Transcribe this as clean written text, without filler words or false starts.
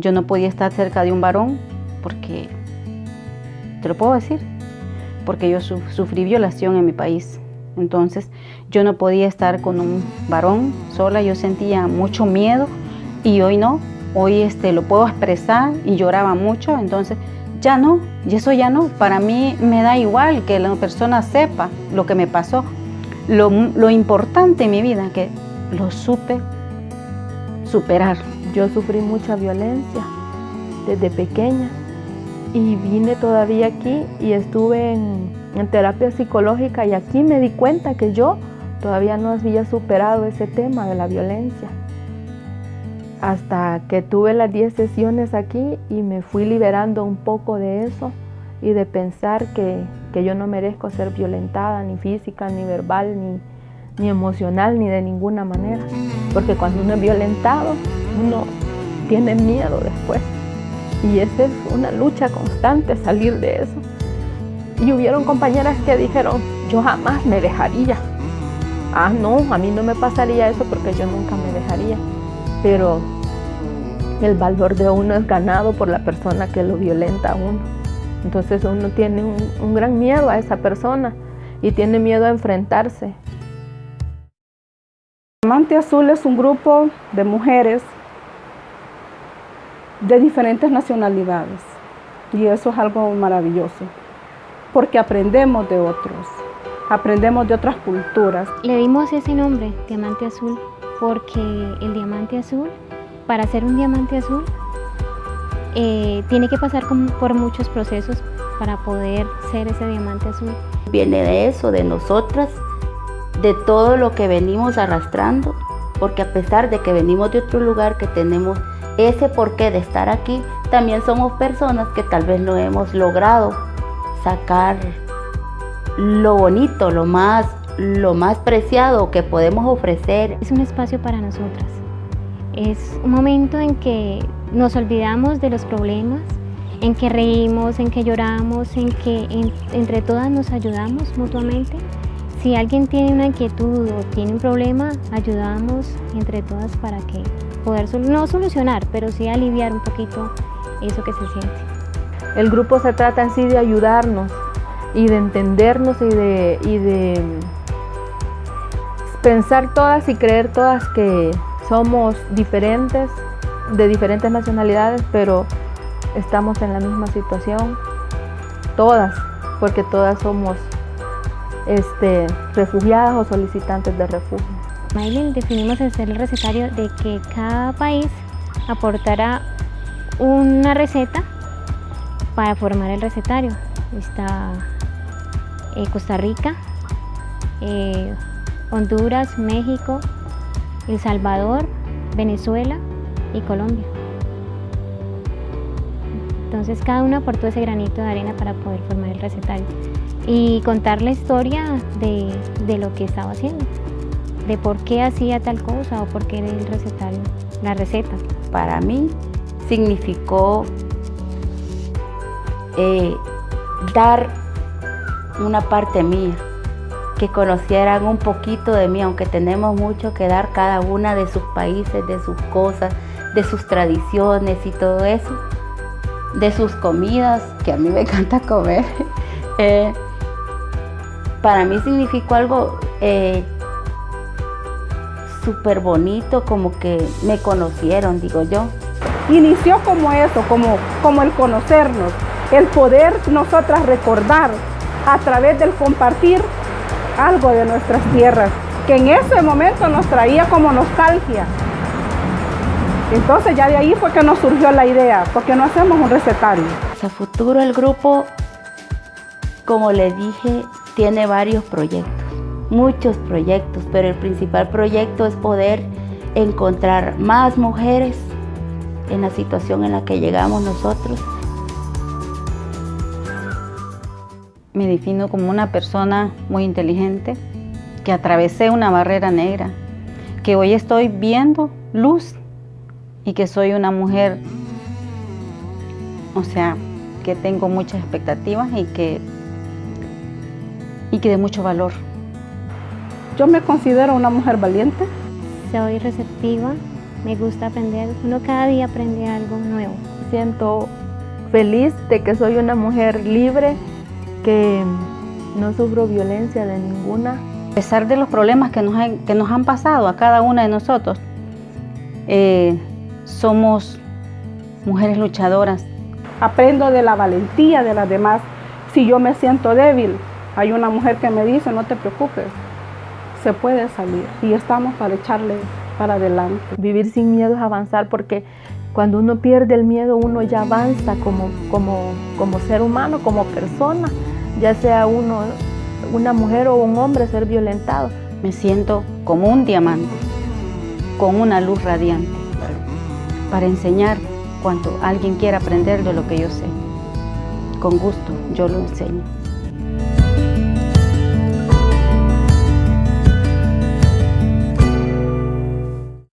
yo no podía estar cerca de un varón porque, te lo puedo decir, porque yo sufrí violación en mi país. Entonces yo no podía estar con un varón sola, yo sentía mucho miedo y hoy no, hoy lo puedo expresar y lloraba mucho, entonces ya no, y eso ya no, para mí me da igual que la persona sepa lo que me pasó. Lo importante en mi vida es que lo supe superar. Yo sufrí mucha violencia desde pequeña y vine todavía aquí y estuve en terapia psicológica y aquí me di cuenta que yo todavía no había superado ese tema de la violencia. Hasta que tuve las 10 sesiones aquí y me fui liberando un poco de eso y de pensar que yo no merezco ser violentada, ni física, ni verbal, ni emocional, ni de ninguna manera. Porque cuando uno es violentado, uno tiene miedo después. Y esa es una lucha constante, salir de eso. Y hubieron compañeras que dijeron, yo jamás me dejaría. Ah, no, a mí no me pasaría eso porque yo nunca me dejaría. Pero el valor de uno es ganado por la persona que lo violenta a uno. Entonces uno tiene un gran miedo a esa persona y tiene miedo a enfrentarse. Diamante Azul es un grupo de mujeres de diferentes nacionalidades y eso es algo maravilloso porque aprendemos de otros, aprendemos de otras culturas. Le dimos ese nombre, Diamante Azul, porque el diamante azul, para ser un diamante azul, tiene que pasar por muchos procesos para poder ser ese diamante azul. Viene de eso, de nosotras, de todo lo que venimos arrastrando, porque a pesar de que venimos de otro lugar, que tenemos ese porqué de estar aquí, también somos personas que tal vez no hemos logrado sacar lo bonito, lo más preciado que podemos ofrecer. Es un espacio para nosotras. Es un momento en que nos olvidamos de los problemas, en que reímos, en que lloramos, en que entre todas nos ayudamos mutuamente. Si alguien tiene una inquietud o tiene un problema, ayudamos entre todas para que poder no solucionar, pero sí aliviar un poquito eso que se siente. El grupo se trata en sí de ayudarnos y de entendernos y de pensar todas y creer todas que somos diferentes, de diferentes nacionalidades, pero estamos en la misma situación, todas, porque todas somos refugiadas o solicitantes de refugio. Maylin definimos el recetario de que cada país aportará una receta para formar el recetario. Está Costa Rica, Honduras, México, El Salvador, Venezuela y Colombia. Entonces cada uno aportó ese granito de arena para poder formar el recetario y contar la historia de lo que estaba haciendo, de por qué hacía tal cosa o por qué era el recetario, la receta. Para mí significó dar una parte mía, que conocieran un poquito de mí, aunque tenemos mucho que dar cada una de sus países, de sus cosas, de sus tradiciones y todo eso, de sus comidas, que a mí me encanta comer. Para mí significó algo súper bonito, como que me conocieron, digo yo. Inició como eso, como el conocernos, el poder nosotras recordar a través del compartir algo de nuestras tierras, que en ese momento nos traía como nostalgia. Entonces ya de ahí fue que nos surgió la idea, porque no hacemos un recetario. A futuro el grupo, como les dije, tiene varios proyectos, muchos proyectos, pero el principal proyecto es poder encontrar más mujeres en la situación en la que llegamos nosotros. Me defino como una persona muy inteligente, que atravesé una barrera negra, que hoy estoy viendo luz y que soy una mujer, o sea, que tengo muchas expectativas y que de mucho valor. Yo me considero una mujer valiente. Soy receptiva, me gusta aprender, uno cada día aprende algo nuevo. Siento feliz de que soy una mujer libre, que no sufro violencia de ninguna. A pesar de los problemas que nos han pasado a cada una de nosotros, somos mujeres luchadoras. Aprendo de la valentía de las demás. Si yo me siento débil, hay una mujer que me dice, no te preocupes, se puede salir y estamos para echarle para adelante. Vivir sin miedo es avanzar, porque cuando uno pierde el miedo, uno ya avanza como ser humano, como persona, ya sea uno, una mujer o un hombre, ser violentado. Me siento como un diamante, con una luz radiante, para enseñar cuando alguien quiera aprender de lo que yo sé. Con gusto, yo lo enseño.